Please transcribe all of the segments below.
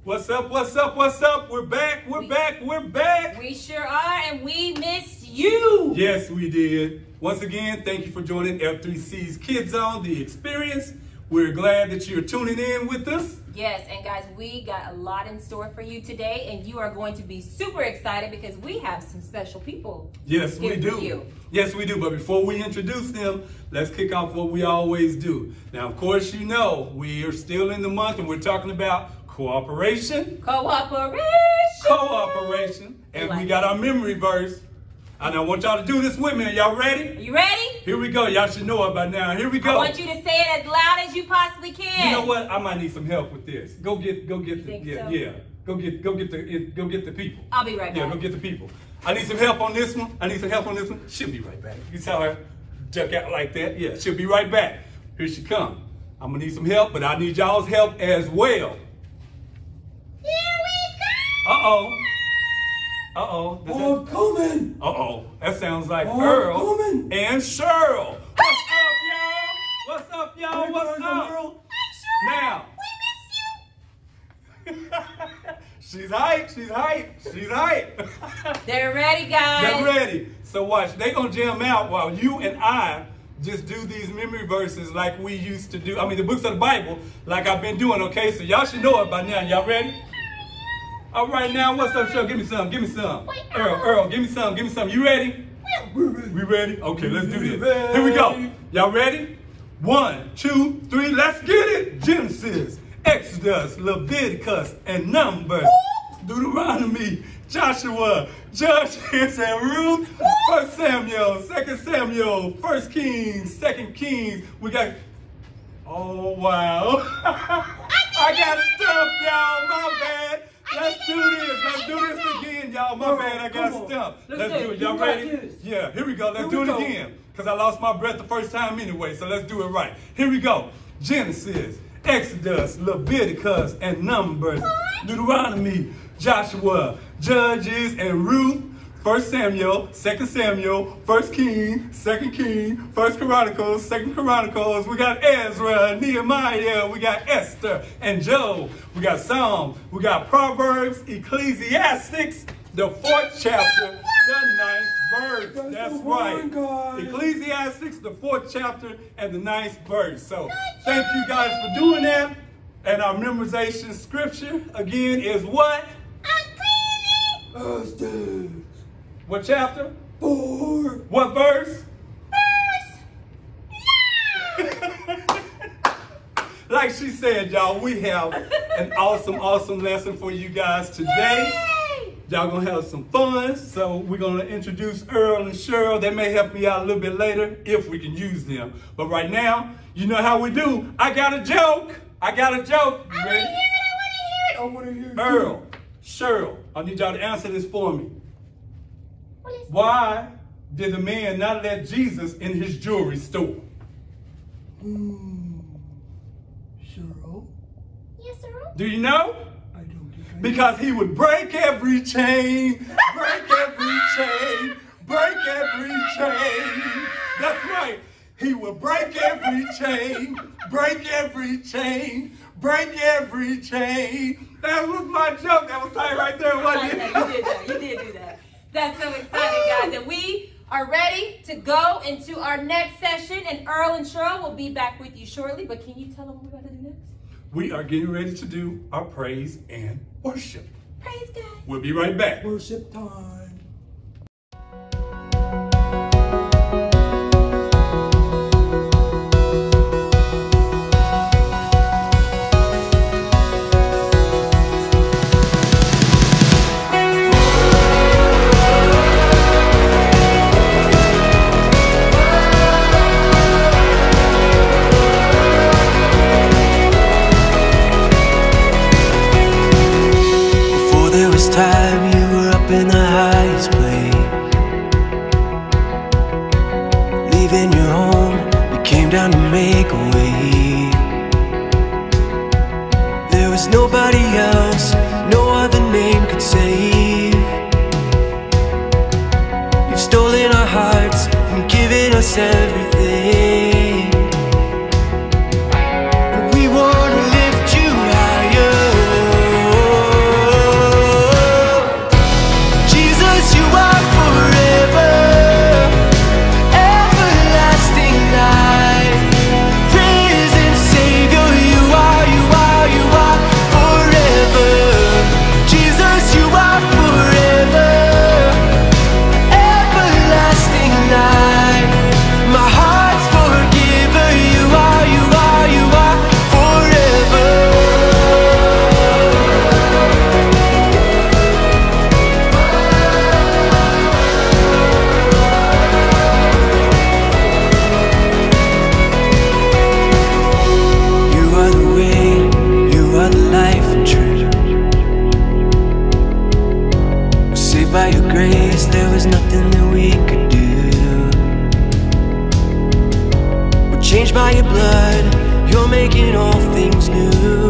What's up, what's up, what's up? We're back, we're back. We sure are, and we missed you. Yes, we did. Once again, thank you for joining F3C's Kids On The Experience. We're glad that you're tuning in with us. Yes, and guys, we got a lot in store for you today, and you are going to be super excited because we have some special people. Yes, we here do. for you. Yes, we do. But before we introduce them, let's kick off what we always do. Now, of course, you know, we are still in the month and we're talking about cooperation. Cooperation. And we got our memory verse. And I want y'all to do this with me. Are y'all ready? Are you ready? Here we go. Y'all should know it by now. Here we go. I want you to say it as loud as you possibly can. You know what? I might need some help with this. Go get the so? yeah. Go get the people. I'll be right back. Yeah, go get the people. I need some help on this one. She'll be right back. You saw her duck out like that? Yeah, she'll be right back. Here she come. I'm gonna need some help, but I need y'all's help as well. Here we go. Uh-oh. Uh-oh. I'm coming. Uh-oh. That sounds like I'm Earl coming. and Cheryl. What's up, y'all? What's up? Earl. Now. We miss you. She's hype. They're ready, guys. They're ready. So watch. They gonna jam out while you and I just do these memory verses like we used to do. I mean, the books of the Bible, like I've been doing, okay? So y'all should know it by now. Y'all ready? All right, now, what's up, Cheryl? Give me some. Earl, give me some. You ready? We ready? Okay, let's do this. Here we go. Y'all ready? 1, 2, 3, let's get it. Genesis, Exodus, Leviticus, and Numbers. Deuteronomy, Joshua, Judges, and Ruth. 1 Samuel, 2 Samuel, 1 Kings, 2 Kings. We got, oh, wow. I got stuff, y'all, my bad. Let's do this again, y'all. My bad, I got stumped. Let's do it. Y'all ready? Yeah, here we go. Let's do it again. Because I lost my breath the first time anyway, so let's do it right. Here we go. Genesis, Exodus, Leviticus, and Numbers. Deuteronomy, Joshua, Judges, and Ruth. 1 Samuel, 2 Samuel, 1 Kings, 2 Kings, 1 Chronicles, 2 Chronicles. We got Ezra, Nehemiah, we got Esther and Job. We got Psalms, we got Proverbs, Ecclesiastics, the 4th chapter, the 9th verse. That's right. Ecclesiastics, the 4th chapter, and the 9th verse. So thank you guys for doing that. And our memorization scripture, again, is what? What chapter? 4. What verse? Like she said, y'all, we have an awesome lesson for you guys today. Y'all gonna have some fun. So we're gonna introduce Earl and Cheryl. They may help me out a little bit later if we can use them. But right now, you know how we do. I got a joke. You ready? I want to hear it. Earl, Cheryl, I need y'all to answer this for me. Why did the man not let Jesus in his jewelry store? Cheryl? Yes, sir. Do you know? I don't think I know. Because he would break every chain, break every chain. That's right. He would break every chain, break every chain. That was my joke. That was tight right there, wasn't it? You did do that. That's so exciting, guys. And we are ready to go into our next session. And Earl and Cheryl will be back with you shortly. But can you tell them what we're going to do next? We are getting ready to do our praise and worship. Praise God. We'll be right back. Worship time. Time you were up in the highest place, leaving your home, you came down to make a way. There was nobody else, no other name could save. You've stolen our hearts and given us everything. We wanna lift you higher. changed by your blood. You're making all things new.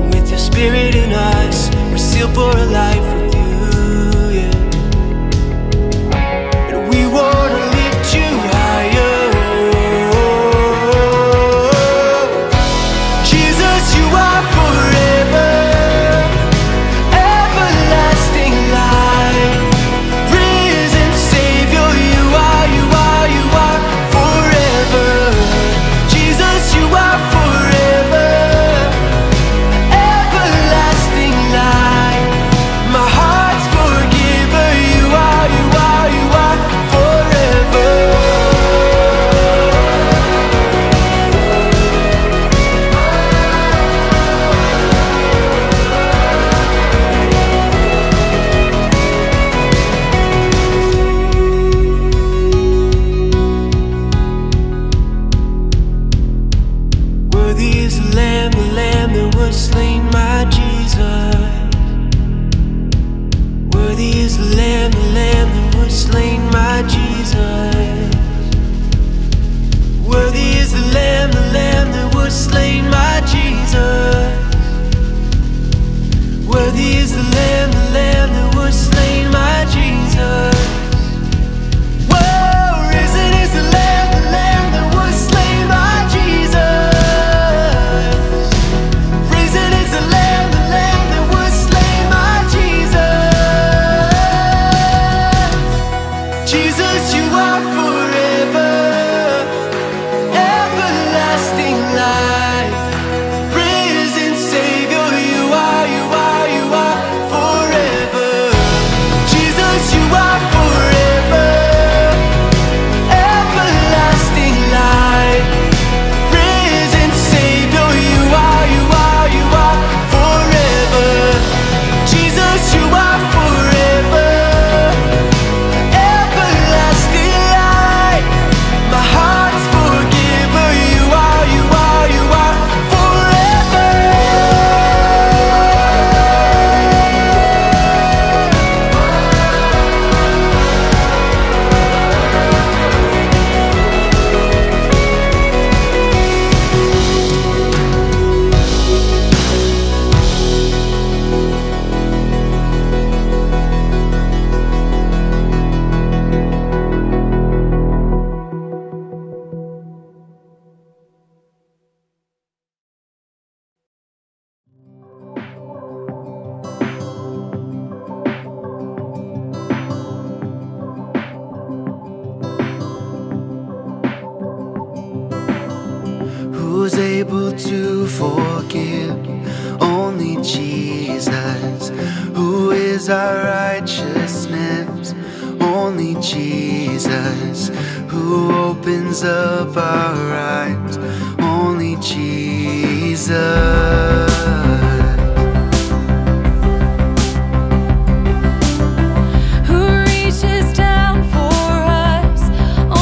With your spirit in us, we're sealed for a life with you, yeah. And we want to lift you higher. Jesus, you are forever, everlasting light, risen Savior. You are, you are, you are forever. Jesus, you are forever, everlasting light. My heart's forgiver. You are, you are, you are forever. Worthy is the Lamb that was slain, my Jesus. Worthy is the Lamb that was slain, my Jesus. Worthy is the Lamb that was slain, my Jesus. Worthy is the Lamb that was slain, my Jesus. Whoa, risen is the Lamb that was slain, my Jesus. Risen is the Lamb that was slain, my Jesus. Jesus, you are forever, everlasting life, risen Savior. You are, you are, you are forever. Jesus, you are forever, everlasting light, risen Savior. You are, you are, you are forever. Jesus, you are forever, everlasting light. My heart's forgiver. You are, you are, you are forever. Who's able to forgive? Only Jesus. Who is our righteousness? Only Jesus. Who opens up our eyes? Only Jesus. Who reaches down for us?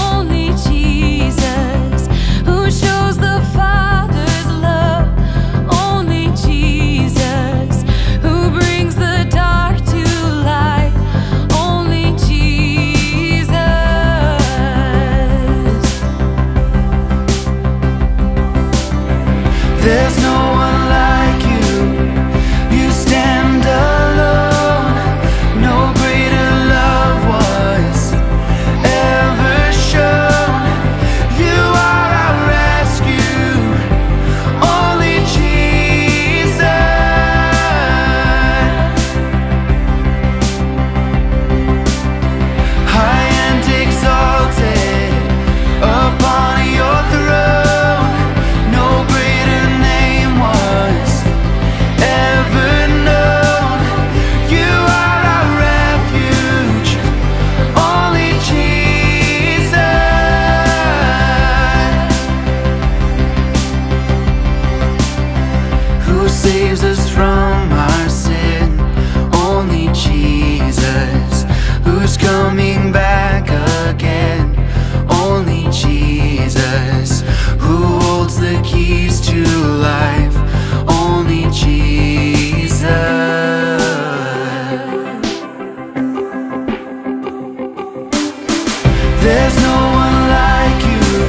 Only Jesus. Who shows the Father's love? Only Jesus. Who brings the dark to light? Only Jesus. There's no one like you. You stand alone. No greater love was ever shown. You are our rescue. Only Jesus. High and exalted upon your throne. No greater name was ever known. You are our refuge. Only Jesus. Who saves us from our sin? Only Jesus. Who's coming back again? Only Jesus. Who holds the keys to life? Only Jesus. There's no one like you.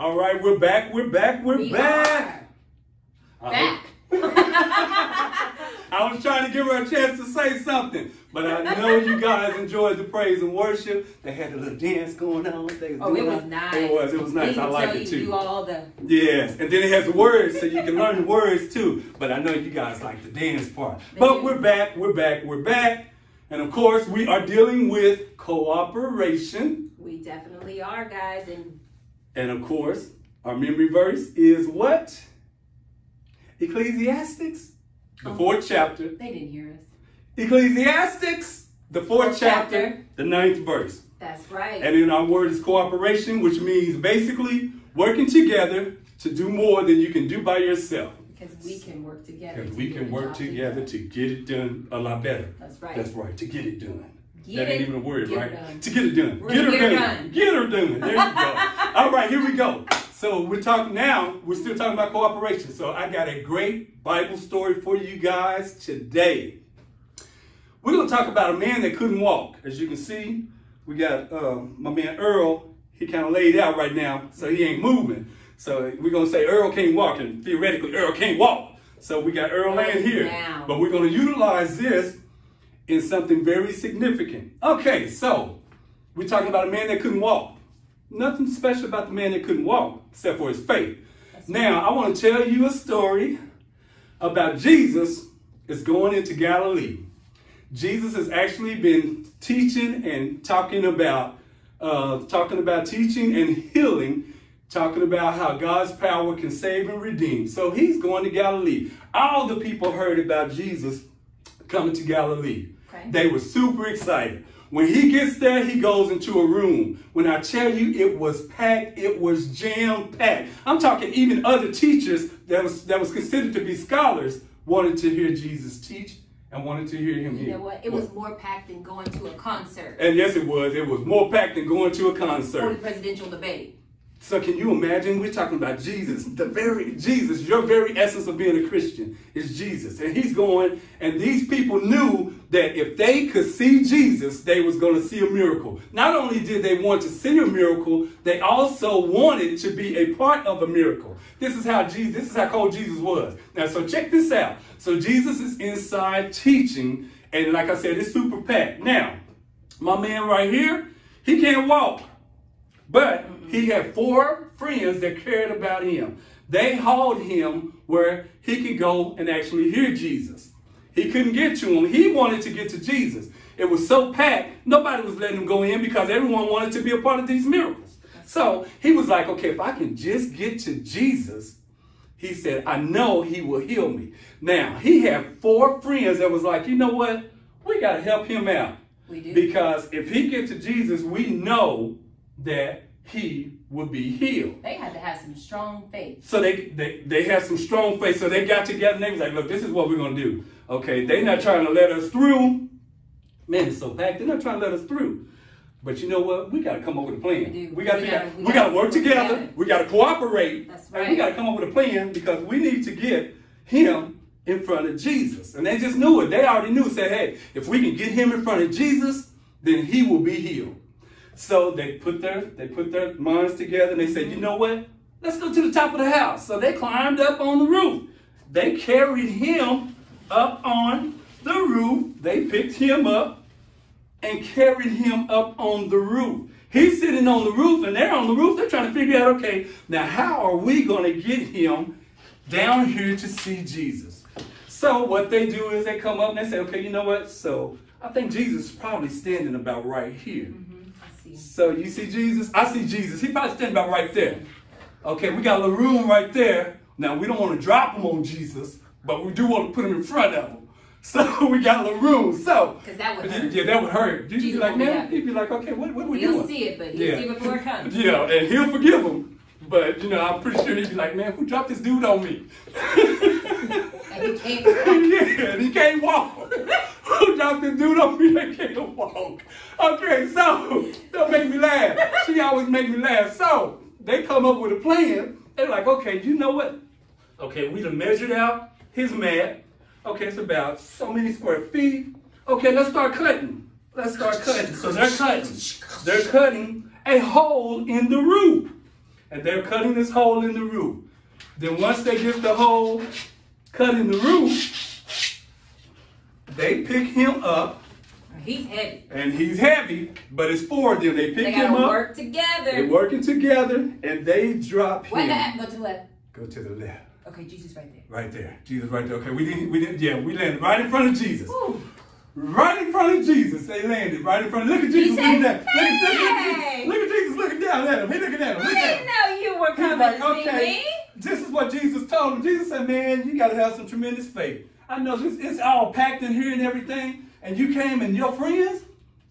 All right, we're back. We're back. We're We back. are back. I was trying to give her a chance to say something, but I know you guys enjoyed the praise and worship. They had a little dance going on. They Oh, it was nice. It was nice. I liked it too. Do all the Yes, and then it has the words, so you can learn the words too. But I know you guys like the dance part. But we're back. We're back. We're back. And of course, we are dealing with cooperation. We definitely are, guys. And of course, our memory verse is what? Ecclesiastes, the 4th chapter. They didn't hear us. Ecclesiastes, the 4th chapter, the 9th verse. That's right. And then our word is cooperation, which means basically working together to do more than you can do by yourself. Because we can work together. Because we can work together to get it done a lot better. That's right. That's right, to get it done. Get that ain't it, even a word, get right? it done. To get it done. We're Get her gonna get her done. done. Get her done. There you go. All right, here we go. So we're talking now, we're still talking about cooperation. So I got a great Bible story for you guys today. We're going to talk about a man that couldn't walk. As you can see, we got my man Earl. He kind of laid out right now, so he ain't moving. So we're going to say Earl can't walk, and theoretically Earl can't walk. So we got Earl laying here. Down. But we're going to utilize this in something very significant. Okay, so we're talking about a man that couldn't walk. Nothing special about the man that couldn't walk, except for his faith. Now, I want to tell you a story about Jesus is going into Galilee. Jesus has actually been teaching and talking about teaching and healing, talking about how God's power can save and redeem. So he's going to Galilee. All the people heard about Jesus coming to Galilee. Okay. They were super excited. When he gets there, he goes into a room. When I tell you it was packed, it was jam-packed. I'm talking even other teachers that was considered to be scholars wanted to hear Jesus teach and wanted to hear him heal. You know what? It was more packed than going to a concert. And yes, it was. It was more packed than going to a Or the concert. presidential debate. So can you imagine? We're talking about Jesus, Jesus, your very essence of being a Christian is Jesus. And he's going, and these people knew that if they could see Jesus, they was going to see a miracle. Not only did they want to see a miracle, they also wanted to be a part of a miracle. This is how cold Jesus was. Now, so check this out. So Jesus is inside teaching, and like I said, it's super packed. Now, my man right here, he can't walk. But he had 4 friends that cared about him. They hauled him where he could go and actually hear Jesus. He couldn't get to him. He wanted to get to Jesus. It was so packed, nobody was letting him go in because everyone wanted to be a part of these miracles. So he was like, okay, if I can just get to Jesus, he said, I know he will heal me. Now, he had 4 friends that was like, you know what? We got to help him out. We do. Because if he gets to Jesus, we know that he will be healed. They had to have some strong faith. So they had some strong faith. So they got together and they was like, look, this is what we're going to do. Okay, they're not trying to let us through. Man, it's so packed. They're not trying to let us through. But you know what? We got to come up with a plan. We do. We got to work together. We got to cooperate. That's And we right. got to come up with a plan because we need to get him in front of Jesus. And they just knew it. They already knew. Said, hey, if we can get him in front of Jesus, then he will be healed. So they put their minds together and they said, you know what? Let's go to the top of the house. So they climbed up on the roof. They carried him up on the roof. They picked him up and carried him up on the roof. He's sitting on the roof and they're on the roof. They're trying to figure out, okay, now how are we going to get him down here to see Jesus? So what they do is they come up and they say, okay, you know what? So I think Jesus is probably standing about right here. I see. So you see Jesus? I see Jesus. He probably standing about right there. Okay, we got a little room right there. Now, we don't want to drop him on Jesus, but we do want to put him in front of him. So we got a little room. So, Because that would hurt. yeah, that would hurt. You'd be Jesus like, won't be man, happy. he'd be like, okay, what are we He'll doing? see it, but he'll see it before it comes. Yeah, and he'll forgive him. But, you know, I'm pretty sure he'd be like, man, who dropped this dude on me? And he can't walk. Yeah, and he can't walk. Who dropped this dude on me that can't walk? Okay, so, don't make me laugh. She always make me laugh. So, they come up with a plan. They're like, okay, you know what? Okay, we done measured out his mat. Okay, it's about so many square feet. Okay, let's start cutting. So they're cutting. They're cutting a hole in the roof. and they're cutting this hole in the roof. Then once they get the hole cut in the roof, they pick him up. He's heavy. And he's heavy, but it's four of them. They pick him up. They work together. They're working together, and they drop him. Wait, go to the left. Go to the left. Okay, Jesus right there. Right there. Jesus right there. Okay, we landed right in front of Jesus. Ooh. Right in front of Jesus. They landed right in front of, look at Jesus looking down. Look at Jesus looking down at him. He looking at him. I didn't know you were coming to see me. This is what Jesus told him. Jesus said, man, you got to have some tremendous faith. I know it's all packed in here and everything, and you came and your friends,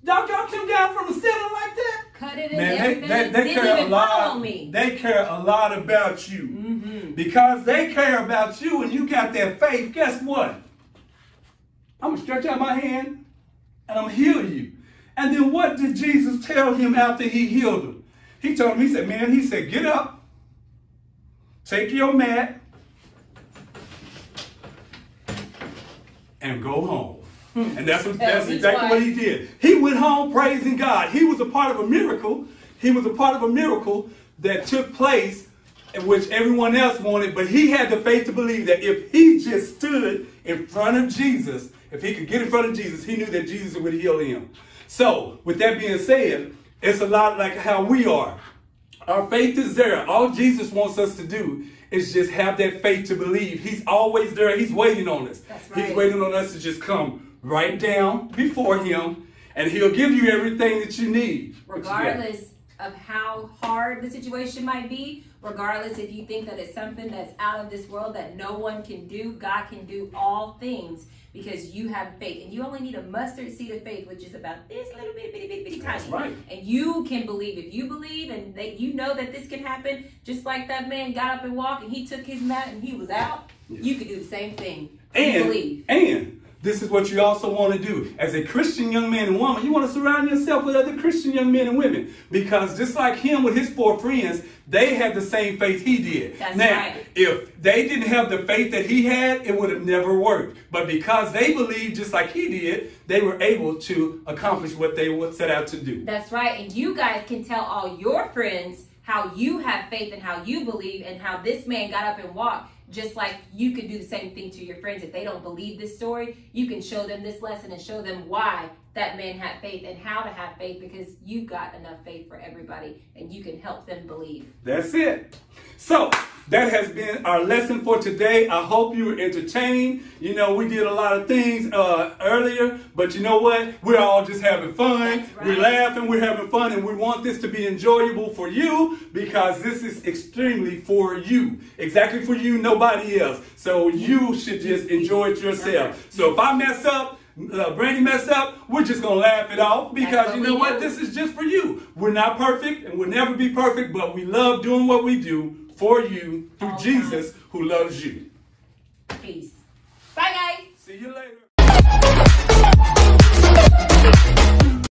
y'all came down from the ceiling like that? Cut it in man, they care a lot. They care a lot about you. Mm-hmm. Because they care about you and you got that faith, guess what? I'm going to stretch out my hand and I'm going to heal you. And then what did Jesus tell him after he healed him? He told him, he said, get up, take your mat, and go home. And that's exactly what he did. He went home praising God. He was a part of a miracle. He was a part of a miracle that took place in which everyone else wanted, but he had the faith to believe that if he just stood in front of Jesus, if he could get in front of Jesus, he knew that Jesus would heal him. So, with that being said, it's a lot like how we are. Our faith is there. All Jesus wants us to do is just have that faith to believe. He's always there. He's waiting on us. That's right. He's waiting on us to just come right down before him, and he'll give you everything that you need. Regardless of how hard the situation might be, regardless if you think that it's something that's out of this world that no one can do, God can do all things because you have faith. And you only need a mustard seed of faith, which is about this little bitty tiny. That's right. And you can believe. If you believe and that you know that this can happen, just like that man got up and walked and he took his mat and he was out, you can do the same thing. You believe. And this is what you also want to do. As a Christian young man and woman, you want to surround yourself with other Christian young men and women. Because just like him with his four friends, they had the same faith he did. That's now, right. If they didn't have the faith that he had, it would have never worked. But because they believed just like he did, they were able to accomplish what they would set out to do. That's right. And you guys can tell all your friends how you have faith and how you believe and how this man got up and walked. Just like you could do the same thing to your friends. If they don't believe this story, you can show them this lesson and show them why that man had faith and how to have faith, because you've got enough faith for everybody and you can help them believe. That's it. So that has been our lesson for today. I hope you were entertained. You know, we did a lot of things earlier, but you know what? We're all just having fun. Right. We're laughing, we're having fun, and we want this to be enjoyable for you because this is extremely for you. Exactly for you, nobody else. So you should just enjoy it yourself. So if I mess up, Brandy messed up, we're just going to laugh it off because you know what? This is just for you. We're not perfect and we'll never be perfect, but we love doing what we do for you through Jesus who loves you. Peace. Bye, guys. See you later.